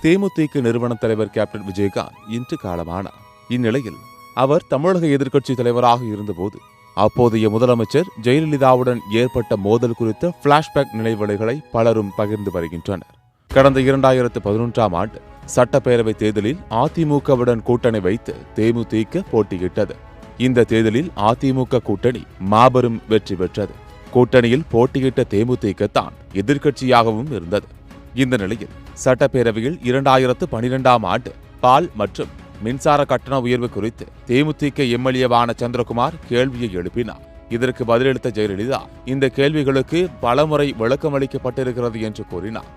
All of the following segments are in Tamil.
தேமுதிக நிறுவன தலைவர் கேப்டன் விஜயகாந்த் இன்று காலமானார். இந்நிலையில் அவர் தமிழக எதிர்க்கட்சி தலைவராக இருந்தபோது அப்போதைய முதலமைச்சர் ஜெயலலிதாவுடன் ஏற்பட்ட மோதல் குறித்த பிளாஷ்பேக் நினைவலைகளை பலரும் பகிர்ந்து வருகின்றனர். கடந்த 2011ஆம் ஆண்டு சட்டப்பேரவை தேர்தலில் அதிமுகவுடன் கூட்டணி வைத்து தேமுதிக போட்டியிட்டது. இந்த தேர்தலில் அதிமுக கூட்டணி மாபெரும் வெற்றி பெற்றது. கூட்டணியில் போட்டியிட்ட தேமுதிக தான் எதிர்க்கட்சியாகவும் இருந்தது. இந்த நிலையில் சட்டப்பேரவையில் 2012ஆம் ஆண்டு பால் மற்றும் மின்சார கட்டண உயர்வு குறித்து தேமுதிக எம்எல்ஏவான சந்திரகுமார் கேள்வியை எழுப்பினார். இதற்கு பதிலளித்த ஜெயலலிதா இந்த கேள்விகளுக்கு பலமுறை விளக்கம் அளிக்கப்பட்டிருக்கிறது என்று கூறினார்.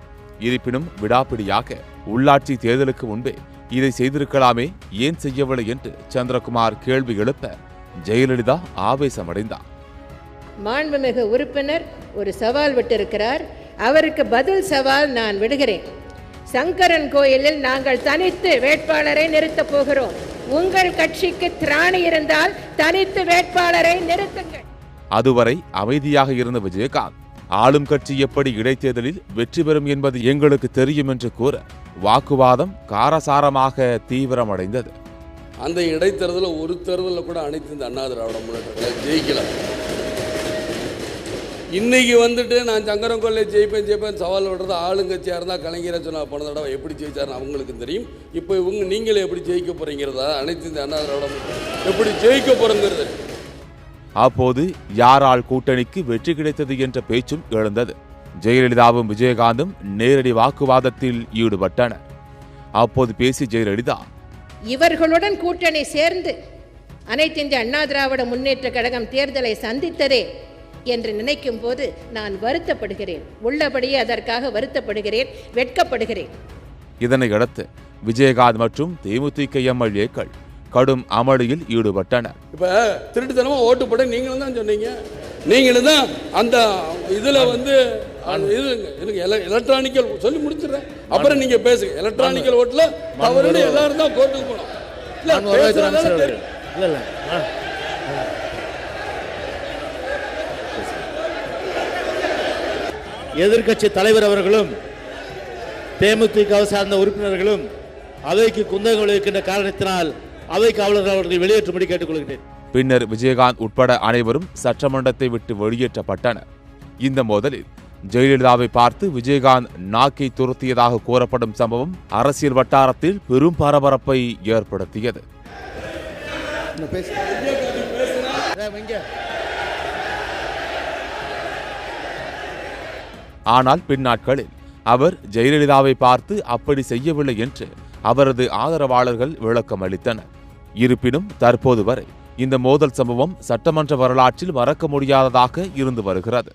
இருப்பினும் விடாப்பிடியாக உள்ளாட்சி தேர்தலுக்கு முன்பே இதை செய்திருக்கலாமே, ஏன் செய்யவில்லை என்று சந்திரகுமார் கேள்வி எழுப்ப ஜெயலலிதா ஆவேசமடைந்தார். மாண்புமிகு உறுப்பினர் ஒரு சவால் விட்டிருக்கிறார். அவருக்கு பதில் சவால் நான் விடுகிறேன். சங்கரன் கோயிலில் நாங்கள் தனித்து வேட்பாளரை நிறுத்தப் போகிறோம். உங்கள் கட்சிக்கு திராணி இருந்தால் தனித்து வேட்பாளரை நிறுத்துங்கள். அதுவரை அமைதியாக இருந்த விஜயகாந்த் ஆளும் கட்சி எப்படி இடைத்தேர்தலில் வெற்றி பெறும் என்பது எங்களுக்கு தெரியும் என்று கூற வாக்குவாதம் காரசாரமாக தீவிரமடைந்தது. அந்த இடைத்தேர்தலில் ஒரு தேர்தலில் கூட அனைத்து இந்த அண்ணா திராவிட முன்னேற்ற கழகம் ஜெயிக்கல. இன்னைக்கு வந்துட்டு நான் சங்கரங்கோயிலை ஜெயிப்பேன் சவால் விடுறது ஆளுங்கட்சியாக இருந்தால் கலைஞரை சொன்னால் போன தடவை எப்படி ஜெயிச்சாருன்னு அவங்களுக்கு தெரியும். இப்போ நீங்களே எப்படி ஜெயிக்க போறீங்கிறதா அனைத்து இந்த அண்ணா திராவிட எப்படி ஜெயிக்க போறங்கிறது. அப்போது யாரால் கூட்டணிக்கு வெற்றி கிடைத்தது என்ற பேச்சும் எழுந்தது. ஜெயலலிதாவும் விஜயகாந்தும் நேரடி வாக்குவாதத்தில் ஈடுபட்டனர். அப்போது பேசிய ஜெயலலிதா, இவர்களுடன் கூட்டணி சேர்ந்து அனைத்து இந்திய அண்ணா திராவிட முன்னேற்ற கழகம் தேர்தலை சந்தித்ததே என்று நினைக்கும் போது நான் வருத்தப்படுகிறேன். உள்ளபடியே அதற்காக வருத்தப்படுகிறேன், வெட்கப்படுகிறேன். இதனையடுத்து விஜயகாந்த் மற்றும் தேமுதிக எம்எல்ஏக்கள் கடும் அமளியில் ஈடுபட்டனர். இப்ப திருட்டுத்தனமா ஓட்டு போட நீங்களும் தான் சொன்னீங்க. நீங்களும் தான் அந்த இதுல வந்து எலக்ட்ரானிக்கல் சொல்லி முடிச்சிடுறேன், அப்புறம் நீங்க பேசுங்க. எலக்ட்ரானிக்கல் ஓட்டுல தவறுன்னு எல்லாரும் தான் கோர்ட்டுக்கு போனோம். எதிர்க்கட்சி தலைவர் அவர்களும் தேமுதிக சார்ந்த உறுப்பினர்களும் அவைக்கு குந்தகம் விளைவிக்கின்ற காரணத்தினால் அவை காவலர்கள் அவர்களை வெளியேற்றும்படி கேட்டுக்கொள்கிறேன். பின்னர் விஜயகாந்த் உட்பட அனைவரும் சட்டமன்றத்தை விட்டு வெளியேற்றப்பட்டனர். இந்த மோதலில் ஜெயலலிதாவை பார்த்து விஜயகாந்த் நாக்கை துரத்தியதாக கூறப்படும் சம்பவம் அரசியல் வட்டாரத்தில் பெரும் பரபரப்பை ஏற்படுத்தியது. ஆனால் பின்னாட்களில் அவர் ஜெயலலிதாவை பார்த்து அப்படி செய்யவில்லை என்று அவரது ஆதரவாளர்கள் விளக்கம் அளித்தனர். இருப்பினும் தற்போது வரை இந்த மோதல் சம்பவம் சட்டமன்ற வரலாற்றில் மறக்க முடியாததாக இருந்து வருகிறது.